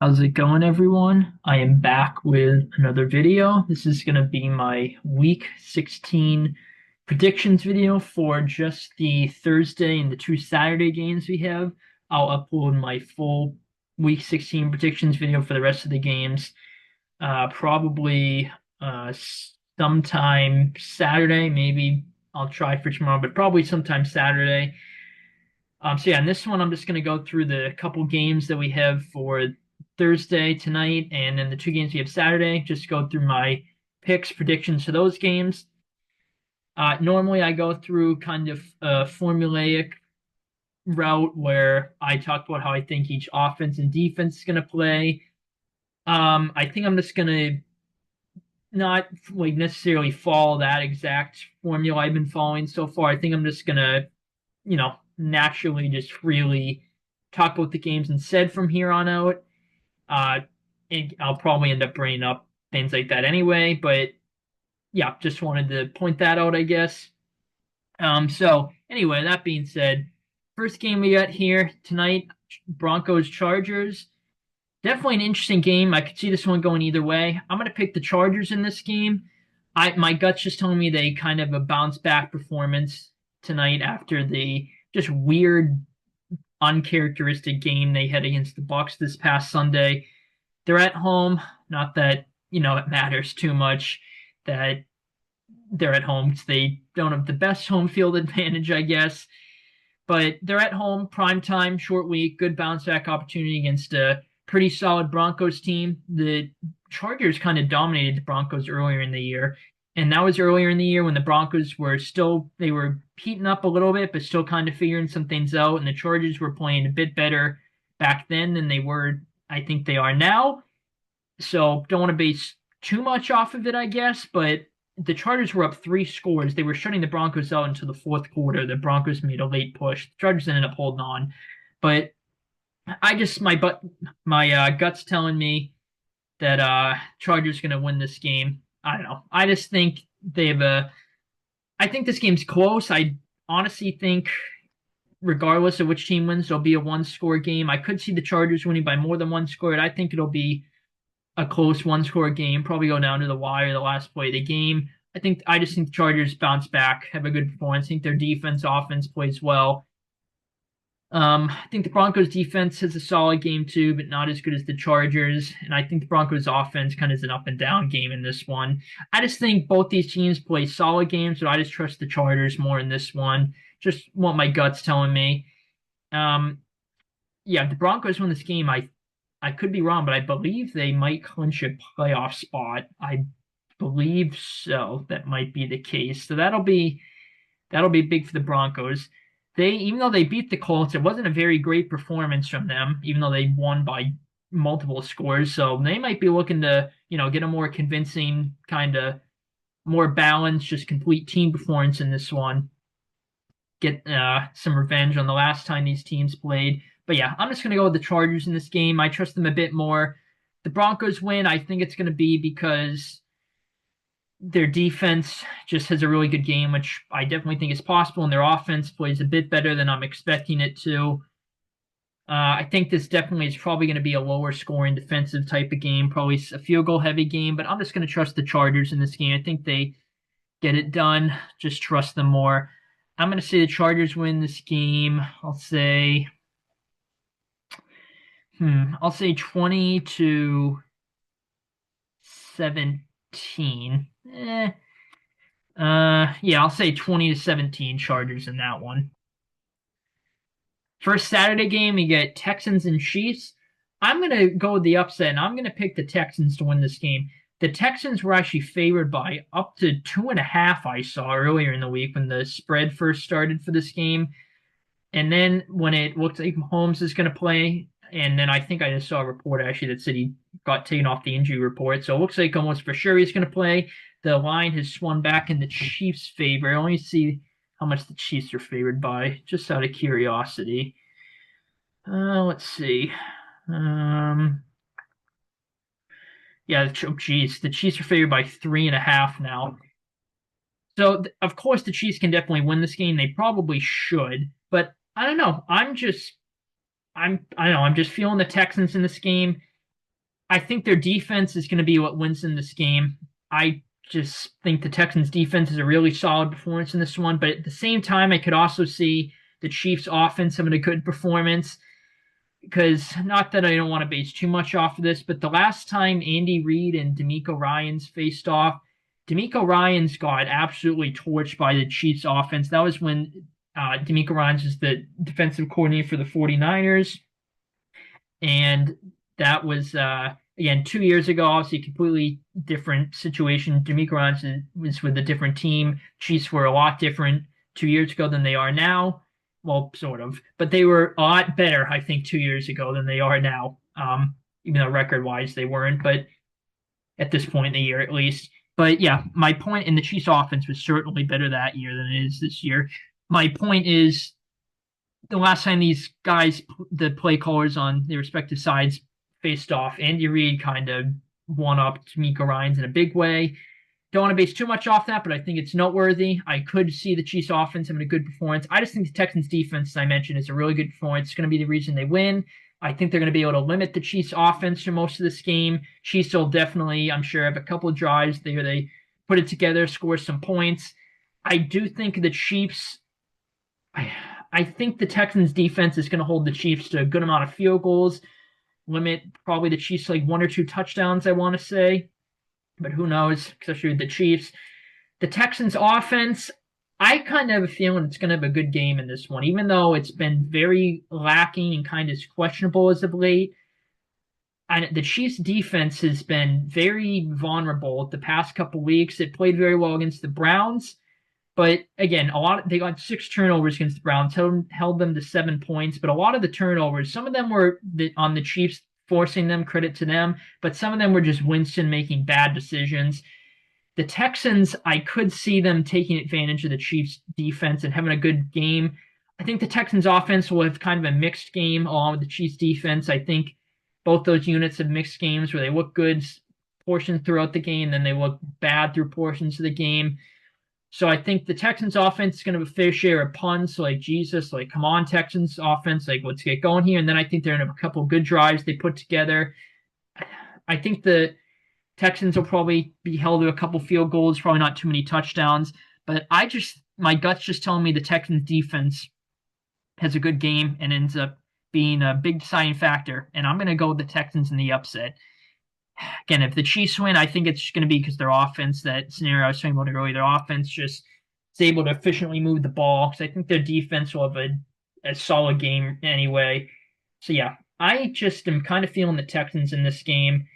How's it going, everyone? I am back with another video. This is going to be my Week 16 predictions video for just the Thursday and the two Saturday games we have. I'll upload my full Week 16 predictions video for the rest of the games, probably uh, sometime Saturday. Maybe I'll try for tomorrow, but probably sometime Saturday. So yeah, in this one, I'm just going to go through the couple games that we have for Thursday tonight, and then the two games we have Saturday. Just go through my picks, predictions for those games. Normally, I go through kind of a formulaic route where I talk about how I think each offense and defense is going to play. I think I'm just going to not like necessarily follow that exact formula I've been following so far. I think I'm just going to naturally just freely talk about the games instead from here on out. Uh, and I'll probably end up bringing up things like that anyway, but yeah, just wanted to point that out, I guess. So anyway, that being said, first game we got here tonight, Broncos Chargers. Definitely an interesting game. I could see this one going either way. I'm going to pick the Chargers in this game. My gut's just telling me they kind of a bounce back performance tonight after the just weird, uncharacteristic game they had against the Bucks this past Sunday. They're at home. Not that it matters too much that they're at home. They don't have the best home field advantage, I guess. But they're at home, prime time, short week, good bounce back opportunity against a pretty solid Broncos team. The Chargers kind of dominated the Broncos earlier in the year. And that was earlier in the year when the Broncos they were heating up a little bit, but still kind of figuring some things out. And the Chargers were playing a bit better back then than they were, I think they are now. So don't want to base too much off of it, I guess. But the Chargers were up three scores. They were shutting the Broncos out until the fourth quarter. The Broncos made a late push. The Chargers ended up holding on. But I just my guts telling me that Chargers going to win this game. I don't know. I just think they have a. I think this game's close. I honestly think, regardless of which team wins, there'll be a one-score game. I could see the Chargers winning by more than one score, and I think it'll be a close one-score game. Probably go down to the wire, the last play of the game. I just think the Chargers bounce back, have a good performance. I think their defense, offense plays well. I think the Broncos defense has a solid game too, but not as good as the Chargers. And I think the Broncos offense kind of is an up and down game in this one. I just think both these teams play solid games, but I just trust the Chargers more in this one. Just what my gut's telling me. Um, yeah, if the Broncos win this game, I could be wrong, but I believe they might clinch a playoff spot. I believe so. That might be the case. So that'll be big for the Broncos. Even though they beat the Colts, it wasn't a very great performance from them, even though they won by multiple scores. So they might be looking to, get a more convincing, kind of more balanced, just complete team performance in this one. Get some revenge on the last time these teams played. But yeah, I'm just going to go with the Chargers in this game. I trust them a bit more. The Broncos win. I think it's going to be because their defense just has a really good game, which I definitely think is possible, and their offense plays a bit better than I'm expecting it to. I think this definitely is probably going to be a lower scoring defensive type of game, probably a field goal heavy game, but I'm just going to trust the Chargers in this game. I think they get it done. Just trust them more. I'm going to say the Chargers win this game. I'll say 20 to 17. Yeah, I'll say 20 to 17 Chargers in that one. First Saturday game, you get Texans and Chiefs. I'm going to go with the upset, and I'm going to pick the Texans to win this game. The Texans were actually favored by up to 2.5, I saw earlier in the week when the spread first started for this game. And then when it looked like Mahomes is going to play, and then I think I just saw a report actually that said he got taken off the injury report. So it looks like almost for sure he's going to play. The line has swung back in the Chiefs' favor. Let me see how much the Chiefs are favored by, just out of curiosity. Let's see. Yeah, geez, the Chiefs are favored by 3.5 now. So of course the Chiefs can definitely win this game. They probably should, but I don't know. I don't know. I'm just feeling the Texans in this game. I think their defense is going to be what wins in this game. I just think the Texans defense is a really solid performance in this one, but at the same time, I could also see the Chiefs offense having a good performance because not that I don't want to base too much off of this, but the last time Andy Reid and D'Amico Ryans faced off, D'Amico Ryans got absolutely torched by the Chiefs offense. That was when D'Amico Ryans was the defensive coordinator for the 49ers. And that was, again, 2 years ago, obviously a completely different situation. D'Amico Ryans was with a different team. Chiefs were a lot different 2 years ago than they are now. Well, sort of, but they were a lot better, I think, 2 years ago than they are now. Even though record-wise they weren't, but at this point in the year at least. But yeah, my point in the Chiefs offense was certainly better that year than it is this year. My point is the last time these guys, the play callers on their respective sides, faced off, Andy Reid kind of won up D'Amico Ryans in a big way. Don't want to base too much off that, but I think it's noteworthy. I could see the Chiefs offense having a good performance. I just think the Texans defense, as I mentioned, is a really good performance. It's going to be the reason they win. I think they're going to be able to limit the Chiefs offense for most of this game. Chiefs will definitely, I'm sure, have a couple of drives there. They put it together, score some points. I do think the Chiefs, I think the Texans defense is going to hold the Chiefs to a good amount of field goals, limit probably the Chiefs like 1 or 2 touchdowns, I want to say. But who knows, especially with the Chiefs. The Texans offense, I kind of have a feeling it's going to have a good game in this one, even though it's been very lacking and kind of questionable as of late. And the Chiefs defense has been very vulnerable the past couple weeks. It played very well against the Browns. But again, they got 6 turnovers against the Browns, held them to 7 points. But a lot of the turnovers, some of them were on the Chiefs, forcing them, credit to them. But some of them were just Winston making bad decisions. The Texans, I could see them taking advantage of the Chiefs defense and having a good game. I think the Texans offense will have kind of a mixed game along with the Chiefs defense. I think both those units have mixed games where they look good portions throughout the game, then they look bad through portions of the game. So I think the Texans offense is going to have a fair share of punts, like Jesus, like come on Texans offense, like let's get going here. And then I think they're going to have a couple of good drives they put together. I think the Texans will probably be held to a couple field goals, probably not too many touchdowns. But my gut's just telling me the Texans defense has a good game and ends up being a big deciding factor. And I'm going to go with the Texans in the upset. Again, if the Chiefs win, I think it's going to be because their offense, that scenario I was talking about earlier, their offense just is able to efficiently move the ball. Because I think their defense will have a solid game anyway. So yeah, I just am kind of feeling the Texans in this game.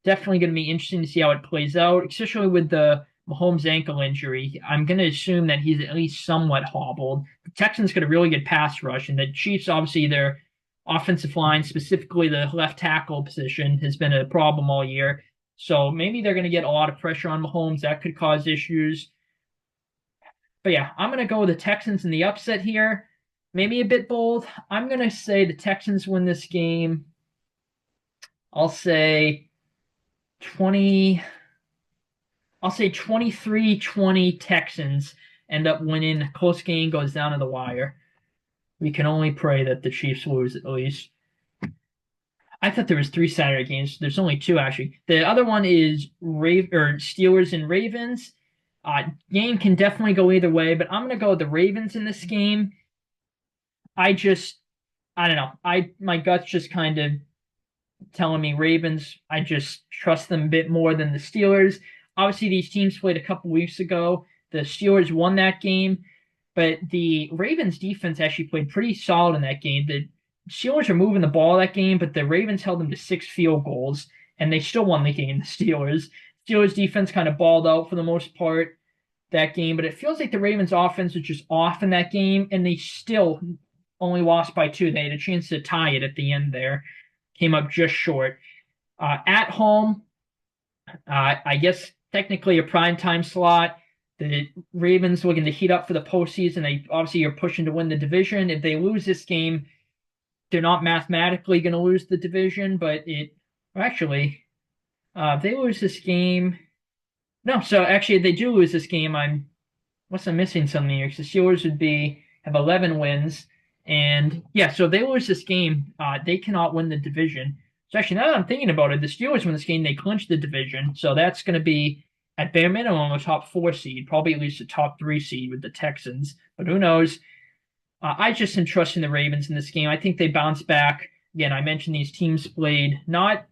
Definitely going to be interesting to see how it plays out, especially with the Mahomes ankle injury. I'm going to assume that he's at least somewhat hobbled. The Texans got a really good pass rush, and the Chiefs, obviously, their offensive line, specifically the left tackle position, has been a problem all year. So maybe they're going to get a lot of pressure on Mahomes. That could cause issues. But yeah, I'm going to go with the Texans in the upset here. Maybe a bit bold. I'm going to say the Texans win this game. I'll say 23-20 Texans end up winning. Close game goes down to the wire. We can only pray that the Chiefs lose at least. I thought there was 3 Saturday games. There's only 2 actually. The other one is Steelers and Ravens. Game can definitely go either way, but I'm gonna go with the Ravens in this game. I don't know. My gut's just kind of telling me Ravens. I just trust them a bit more than the Steelers. Obviously, these teams played a couple weeks ago. The Steelers won that game. But the Ravens defense actually played pretty solid in that game. The Steelers are moving the ball that game, but the Ravens held them to 6 field goals, and they still won the game, the Steelers. Steelers defense kind of balled out for the most part that game, but it feels like the Ravens offense was just off in that game, and they still only lost by 2. They had a chance to tie it at the end there. Came up just short. At home, I guess technically a primetime slot. The Ravens looking to heat up for the postseason. They obviously are pushing to win the division. If they lose this game, they're not mathematically going to lose the division, but if they lose this game, no. So actually, if they do lose this game, I'm missing something here? Because the Steelers have 11 wins, and yeah. So if they lose this game, they cannot win the division. Especially now that I'm thinking about it, the Steelers win this game, they clinch the division. So that's going to be, at bare minimum, a top 4 seed, probably at least a top 3 seed with the Texans. But who knows? I just am trusting the Ravens in this game. I think they bounce back. Again, I mentioned these teams played not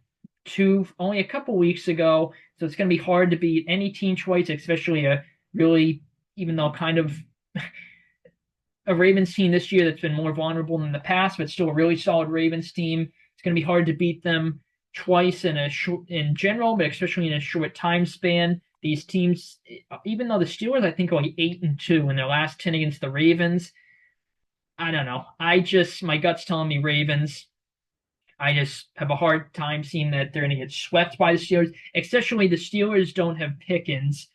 only a couple weeks ago, so it's going to be hard to beat any team twice, especially a really, even though kind of a Ravens team this year that's been more vulnerable than the past, but still a really solid Ravens team. It's going to be hard to beat them twice in general, but especially in a short time span. These teams, even though the Steelers, I think, are only 8-2 in their last 10 against the Ravens. I don't know. My gut's telling me Ravens. I just have a hard time seeing that they're going to get swept by the Steelers, especially the Steelers don't have Pickens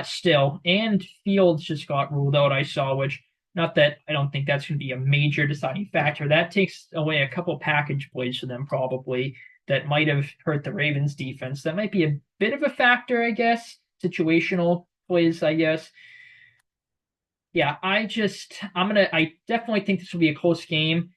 still, and Fields just got ruled out, I saw, which, not that I don't think that's going to be a major deciding factor. That takes away a couple package plays for them, probably, that might have hurt the Ravens defense. That might be a bit of a factor, I guess. Situational plays, I guess. Yeah, I definitely think this will be a close game.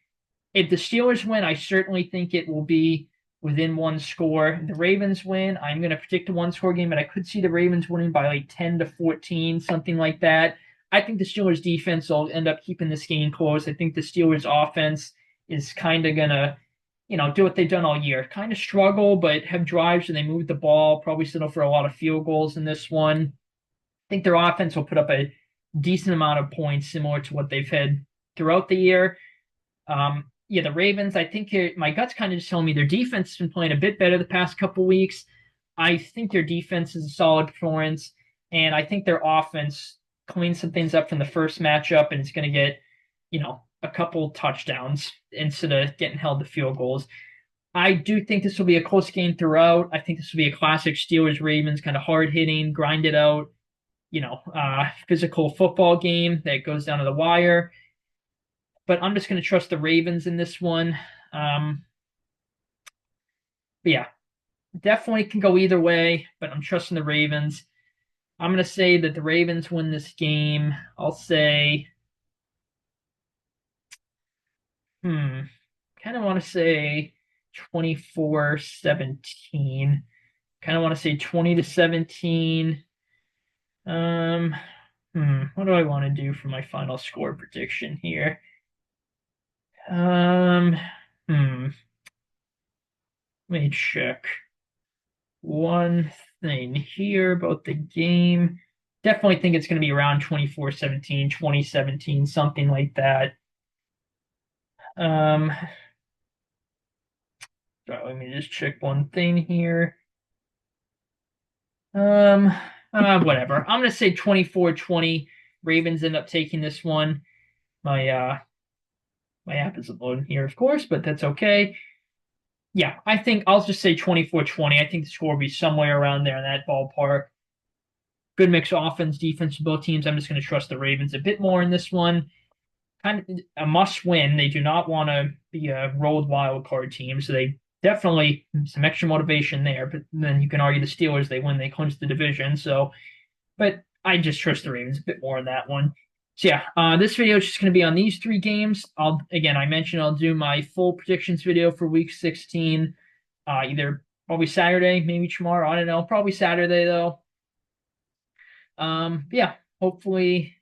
If the Steelers win, I certainly think it will be within one score. If the Ravens win, I'm going to predict a one-score game, but I could see the Ravens winning by like 10-14, something like that. I think the Steelers defense will end up keeping this game close. I think the Steelers offense is kind of going to, do what they've done all year. Kind of struggle, but have drives and they move the ball, probably settle for a lot of field goals in this one. I think their offense will put up a decent amount of points, similar to what they've had throughout the year. Yeah, the Ravens, I think my gut's kind of just telling me their defense has been playing a bit better the past couple weeks. I think their defense is a solid performance, and I think their offense cleans some things up from the first matchup, and it's going to get, a couple touchdowns instead of getting held to field goals. I do think this will be a close game throughout. I think this will be a classic Steelers-Ravens kind of hard-hitting, grind it out, physical football game that goes down to the wire. But I'm just going to trust the Ravens in this one. But yeah, definitely can go either way, but I'm trusting the Ravens. I'm going to say that the Ravens win this game. I'll say, kind of want to say 24-17. Kind of want to say 20-17. What do I want to do for my final score prediction here? Let me check one thing here about the game. Definitely think it's going to be around 24-17, 20-17, something like that. Let me just check one thing here. Whatever. I'm going to say 24-20. Ravens end up taking this one. My app isn't loading here, of course, but that's okay. Yeah, I think I'll just say 24-20. I think the score will be somewhere around there in that ballpark. Good mix of offense, defense for both teams. I'm just going to trust the Ravens a bit more in this one. Kind of a must win. They do not want to be a rolled wild card team, so they definitely some extra motivation there. But then you can argue the Steelers, they win, they clinch the division. So, but I just trust the Ravens a bit more in that one. So yeah, this video is just going to be on these 3 games. I mentioned I'll do my full predictions video for Week 16, either probably Saturday, maybe tomorrow. I don't know. Probably Saturday though. Yeah, hopefully,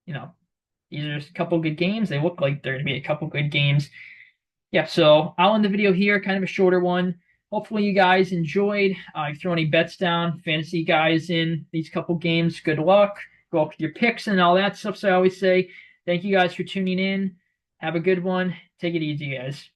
these are just a couple good games. They look like they're going to be a couple good games. Yeah, so I'll end the video here, kind of a shorter one. Hopefully you guys enjoyed. If you throw any bets down, fantasy guys in these couple games, good luck. Go up with your picks and all that stuff. So I always say, thank you guys for tuning in. Have a good one. Take it easy, guys.